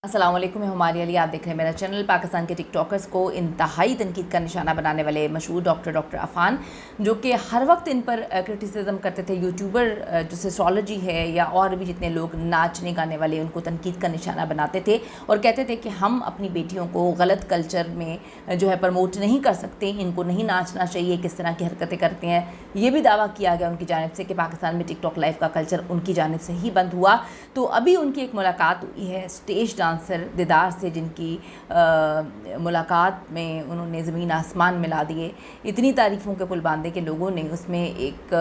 अस्सलाम वालेकुम, मैं हमारी अली। आप देख रहे हैं मेरा चैनल। पाकिस्तान के टिकटॉकर्स को इंतहाई तनकीद का निशाना बनाने वाले मशहूर डॉक्टर अफ़ान, जो कि हर वक्त इन पर क्रिटिसिज्म करते थे। यूट्यूबर जो सेक्सोलॉजी है या और भी जितने लोग नाचने गाने वाले, उनको तनकीद का निशाना बनाते थे और कहते थे कि हम अपनी बेटियों को गलत कल्चर में जो है प्रमोट नहीं कर सकते, इनको नहीं नाचना चाहिए, किस तरह की हरकतें करते हैं। ये भी दावा किया गया उनकी जानिब से कि पाकिस्तान में टिकटॉक लाइव का कल्चर उनकी जानिब से ही बंद हुआ। तो अभी उनकी एक मुलाकात हुई है स्टेज डांसर दिदार से, जिनकी मुलाकात में उन्होंने ज़मीन आसमान मिला दिए। इतनी तारीफ़ों के पुल बांधे कि लोगों ने उसमें एक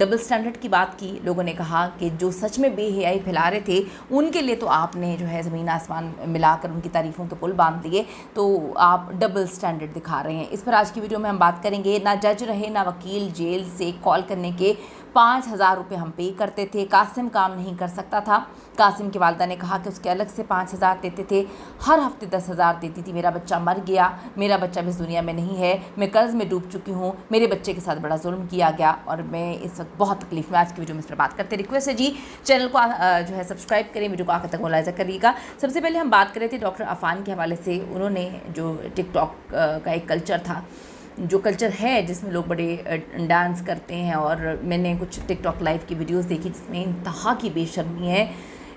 डबल स्टैंडर्ड की बात की। लोगों ने कहा कि जो सच में बेहयाई फैला रहे थे उनके लिए तो आपने जो है ज़मीन आसमान मिलाकर उनकी तारीफ़ों के पुल बांध दिए, तो आप डबल स्टैंडर्ड दिखा रहे हैं। इस पर आज की वीडियो में हम बात करेंगे। ना जज रहे ना वकील, जेल से कॉल करने के 5,000 रुपये हम पे करते थे। कासिम काम नहीं कर सकता था। कासिम की वालदा ने कहा कि उसके अलग से 5,000 देते थे, हर हफ्ते 10,000 देती थी। मेरा बच्चा मर गया, मेरा बच्चा भी इस दुनिया में नहीं है, मैं कर्ज़ में डूब चुकी हूँ, मेरे बच्चे के साथ बड़ा जुल्म किया गया और मैं इस वक्त बहुत तकलीफ में। आज की वीडियो में इस पर बात करते। रिक्वेस्ट है जी, चैनल को जो है सब्सक्राइब करें, वीडियो को आखिर तक मुलाहिज़ा करिएगा। सबसे पहले हम बात कर रहे थे डॉक्टर अफ़ान के हवाले से। उन्होंने जो टिकटॉक का एक कल्चर था, जो कल्चर है जिसमें लोग बड़े डांस करते हैं, और मैंने कुछ टिकटॉक लाइव की वीडियोस देखी जिसमें इंतहा की बेशर्मी है,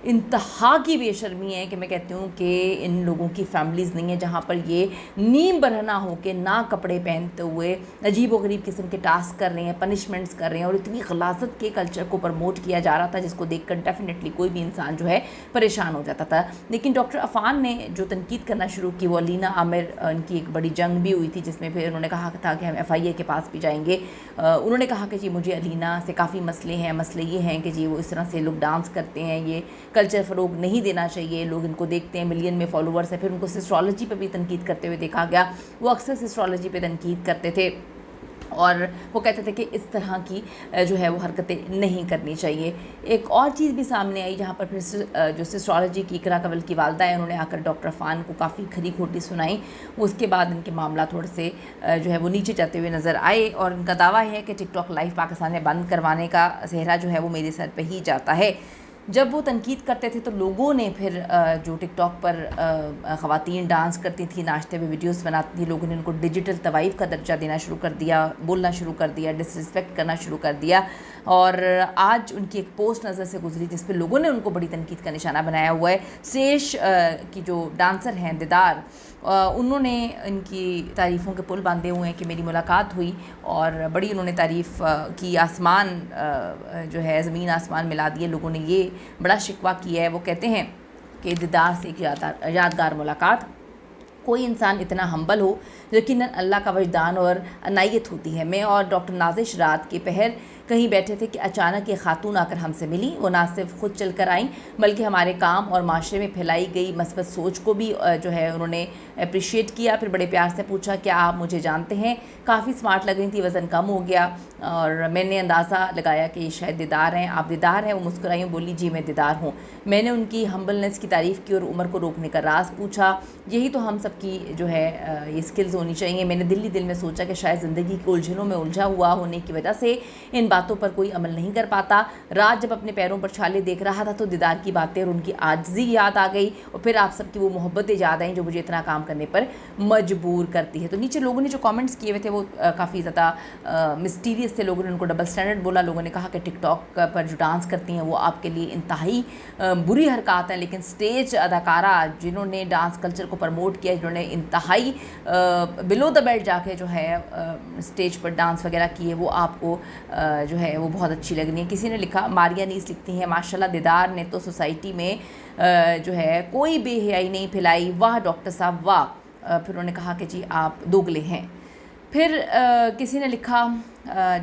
इंतहा की बेशर्मी है कि मैं कहती हूँ कि इन लोगों की फैमिलीज़ नहीं है जहाँ पर ये नीम बरहना हो के ना कपड़े पहनते हुए अजीब व गरीब किस्म के टास्क कर रहे हैं, पनिशमेंट्स कर रहे हैं, और इतनी गलाजत के कल्चर को प्रमोट किया जा रहा था जिसको देखकर डेफिनेटली कोई भी इंसान जो है परेशान हो जाता था। लेकिन डॉक्टर अफ़ान ने जो तनकीद करना शुरू की, वो अलीना आमिर, उनकी एक बड़ी जंग भी हुई थी जिसमें फिर उन्होंने कहा था कि हम FIA के पास भी जाएंगे। उन्होंने कहा कि जी मुझे अलीना से काफ़ी मसले हैं। मसले ये हैं कि जी वो इस तरह से लोग डांस करते हैं, ये कल्चर फ़रोग नहीं देना चाहिए, लोग इनको देखते हैं, मिलियन में फॉलोअर्स है। फिर उनको सिस्ट्रोलॉजी पे भी तनकीद करते हुए देखा गया। वो अक्सर सिस्ट्रोलॉजी पे तनकीद करते थे और वो कहते थे कि इस तरह की जो है वो हरकतें नहीं करनी चाहिए। एक और चीज़ भी सामने आई जहाँ पर फिर जो सिस्ट्रोलॉजी की इकरा कंवल की वालदा है, उन्होंने आकर डॉक्टर अफ़ान को काफ़ी खरी खोटी सुनाई। उसके बाद इनके मामला थोड़े से जो है वो नीचे जाते हुए नज़र आए और इनका दावा है कि टिकटॉक लाइव पाकिस्तान में बंद करवाने का सेहरा जो है वो मेरे सर पर ही जाता है। जब वो तनकीद करते थे तो लोगों ने फिर जो टिकटॉक पर ख़वातीन डांस करती थी, नाचते हुए वीडियोस बनाती थी, लोगों ने उनको डिजिटल तवाइफ़ का दर्जा देना शुरू कर दिया, बोलना शुरू कर दिया, डिसरिस्पेक्ट करना शुरू कर दिया। और आज उनकी एक पोस्ट नज़र से गुजरी जिस पर लोगों ने उनको बड़ी तनकीद का निशाना बनाया हुआ है। शेष की जो डांसर हैं दिदार, उन्होंने इनकी तारीफ़ों के पुल बांधे हुए हैं कि मेरी मुलाकात हुई और बड़ी उन्होंने तारीफ़ की। आसमान जो है ज़मीन आसमान मिला दिए। लोगों ने ये बड़ा शिकवा किया है। वो कहते हैं कि दिदार से एक यादगार मुलाकात। कोई इंसान इतना हम्बल हो, यकीनन अल्लाह का वजदान और अनायत होती है। मैं और डॉक्टर नाजिश रात के पहर कहीं बैठे थे कि अचानक ये खातून आकर हमसे मिली। वो ना सिर्फ खुद चल कर आई बल्कि हमारे काम और माशरे में फैलाई गई मस्बत सोच को भी जो है उन्होंने अप्रिशिएट किया। फिर बड़े प्यार से पूछा क्या आप मुझे जानते हैं? काफ़ी स्मार्ट लग रही थी, वज़न कम हो गया और मैंने अंदाज़ा लगाया कि ये शायद दिदार हैं। आप दिदार हैं? वो मुस्कुराई, बोली जी मैं दिदार हूँ। मैंने उनकी हम्बलनेस की तारीफ़ की और उम्र को रोकने का राज पूछा। यही तो हम सब की जो है ये स्किल्स होनी चाहिए। मैंने दिल ही दिल में सोचा कि शायद ज़िंदगी की उलझनों में उलझा हुआ होने की वजह से इन बातों पर कोई अमल नहीं कर पाता। रात जब अपने पैरों पर छाले देख रहा था तो दिदार की बातें और उनकी आजिज़ी याद आ गई और फिर आप सबकी वो मोहब्बतें याद आई जो मुझे इतना काम करने पर मजबूर करती है। तो नीचे लोगों ने जो कमेंट्स किए हुए थे वो काफ़ी ज़्यादा मिस्टीरियस थे। लोगों ने उनको डबल स्टैंडर्ड बोला। लोगों ने कहा कि टिकटॉक पर जो डांस करती हैं वो आपके लिए इंतहाई बुरी हरकत है, लेकिन स्टेज अदाकारा जिन्होंने डांस कल्चर को प्रमोट किया, जिन्होंने इंतहाई बिलो द बेल्ट जाके जो है स्टेज पर डांस वगैरह किए, वो आपको जो है वो बहुत अच्छी लग रही है। किसी ने लिखा, मारिया नीस लिखती हैं, माशाल्लाह दिदार ने तो सोसाइटी में जो है कोई बेहयाई नहीं फैलाई, वाह डॉक्टर साहब वाह। फिर उन्होंने कहा कि जी आप दोगले हैं। फिर किसी ने लिखा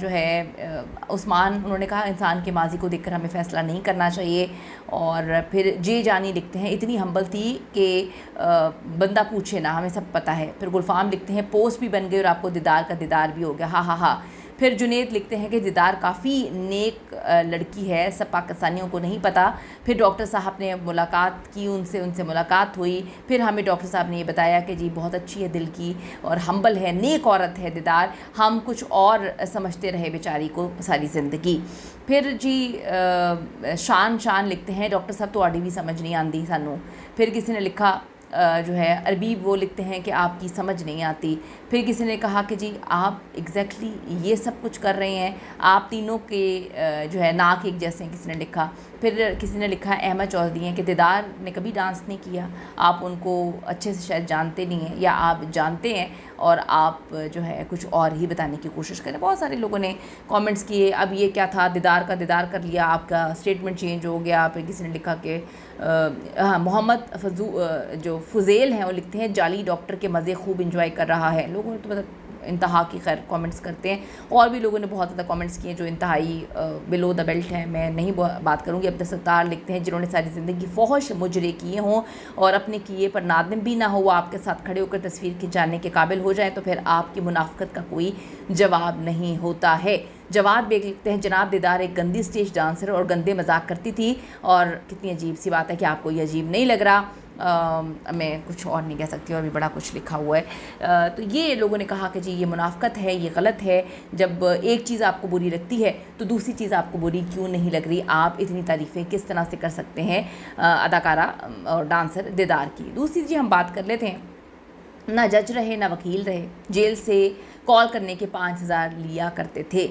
जो है उस्मान, उन्होंने कहा इंसान के माजी को देखकर हमें फ़ैसला नहीं करना चाहिए। और फिर जे जानी लिखते हैं, इतनी हम्बल थी कि बंदा पूछे ना, हमें सब पता है। फिर गुलफाम लिखते हैं, पोस्ट भी बन गई और आपको दीदार का दीदार भी हो गया, हा हा हा। फिर जुनेद लिखते हैं कि दीदार काफ़ी नेक लड़की है, सब पाकिस्तानियों को नहीं पता। फिर डॉक्टर साहब ने मुलाकात की, उनसे मुलाकात हुई, फिर हमें डॉक्टर साहब ने ये बताया कि जी बहुत अच्छी है दिल की और हम्बल है, नेक औरत है दीदार, हम कुछ और समझते रहे बेचारी को सारी ज़िंदगी। फिर जी शान लिखते हैं डॉक्टर साहब तो भी समझ नहीं आती सानू। फिर किसी ने लिखा जो है अरबी, वो लिखते हैं कि आपकी समझ नहीं आती। फिर किसी ने कहा कि जी आप एग्जैक्टली ये सब कुछ कर रहे हैं, आप तीनों के जो है नाक एक जैसे हैं, किसी ने लिखा। फिर किसी ने लिखा अहमद चौधरी हैं कि दीदार ने कभी डांस नहीं किया, आप उनको अच्छे से शायद जानते नहीं हैं, या आप जानते हैं और आप जो है कुछ और ही बताने की कोशिश करें। बहुत सारे लोगों ने कमेंट्स किए, अब ये क्या था, दीदार कर लिया, आपका स्टेटमेंट चेंज हो गया। फिर किसी ने लिखा कि मोहम्मद जो फुज़ेल हैं वो लिखते हैं जाली डॉक्टर के मज़े खूब इंजॉय कर रहा है। लोगों ने तो मतलब इंतहा की खैर कमेंट्स करते हैं, और भी लोगों ने बहुत ज़्यादा कमेंट्स किए जो इंतहाई बिलो द बेल्ट हैं, मैं नहीं बात करूँगी। अब्दुल सत्तार लिखते हैं जिन्होंने सारी ज़िंदगी फौहश मुजरे किए हों और अपने किए पर नादिम भी ना हो, वो आपके साथ खड़े होकर तस्वीर खिंचाने के काबिल हो जाए तो फिर आपकी मुनाफ़कत का कोई जवाब नहीं होता है। जवाद बेग लिखते हैं जनाब दीदार एक गंदी स्टेज डांसर और गंदे मजाक करती थी, और कितनी अजीब सी बात है कि आपको ये अजीब नहीं लग रहा। मैं कुछ और नहीं कह सकती, और भी बड़ा कुछ लिखा हुआ है। तो ये लोगों ने कहा कि जी ये मुनाफ़कत है, ये गलत है। जब एक चीज़ आपको बुरी लगती है तो दूसरी चीज़ आपको बुरी क्यों नहीं लग रही? आप इतनी तारीफ़ें किस तरह से कर सकते हैं अदाकारा और डांसर दीदार की? दूसरी चीज़ हम बात कर लेते हैं, ना जज रहे ना वकील रहे, जेल से कॉल करने के 5,000 लिया करते थे।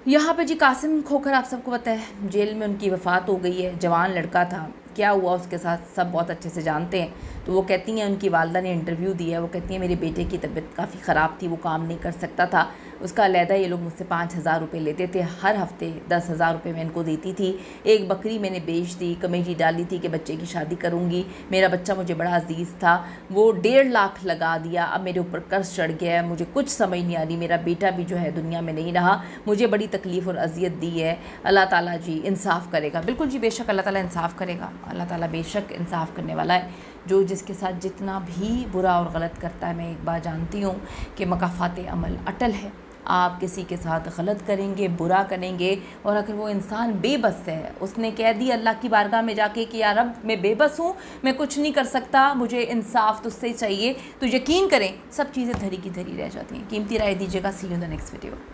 यहाँ पे जी कासिम खोखर, आप सबको पता है जेल में उनकी वफ़ात हो गई है। जवान लड़का था, क्या हुआ उसके साथ सब बहुत अच्छे से जानते हैं। तो वो कहती हैं, उनकी वालदा ने इंटरव्यू दिया, वो कहती हैं मेरे बेटे की तबीयत काफ़ी ख़राब थी, वो काम नहीं कर सकता था, उसका अलहदा ये लोग मुझसे 5,000 रुपये लेते थे, हर हफ्ते 10,000 रुपये मैं इनको देती थी। एक बकरी मैंने बेच दी, कमेटी डाली थी कि बच्चे की शादी करूँगी, मेरा बच्चा मुझे बड़ा अजीज़ था, वो 1.5 लाख लगा दिया, अब मेरे ऊपर कर्ज चढ़ गया है, मुझे कुछ समझ नहीं आ रही, मेरा बेटा भी जो है दुनिया में नहीं रहा, मुझे बड़ी तकलीफ़ और अजियत दी है। अल्लाह ताला जी इंसाफ़ करेगा। बिल्कुल जी, बेशक अल्लाह ताला इंसाफ़ करेगा, अल्लाह ताला बेशक इंसाफ़ करने वाला है। जो जिसके साथ जितना भी बुरा और गलत करता है, मैं एक बात जानती हूँ कि मकाफ़ात अमल अटल है। आप किसी के साथ गलत करेंगे, बुरा करेंगे, और अगर वो इंसान बेबस है, उसने कह दी अल्लाह की बारगाह में जाके कि यार रब मैं बेबस हूँ, मैं कुछ नहीं कर सकता, मुझे इंसाफ तुझसे चाहिए, तो यकीन करें सब चीज़ें धरी की धरी रह जाती हैं। कीमती राय दीजिएगा। See you in the next video.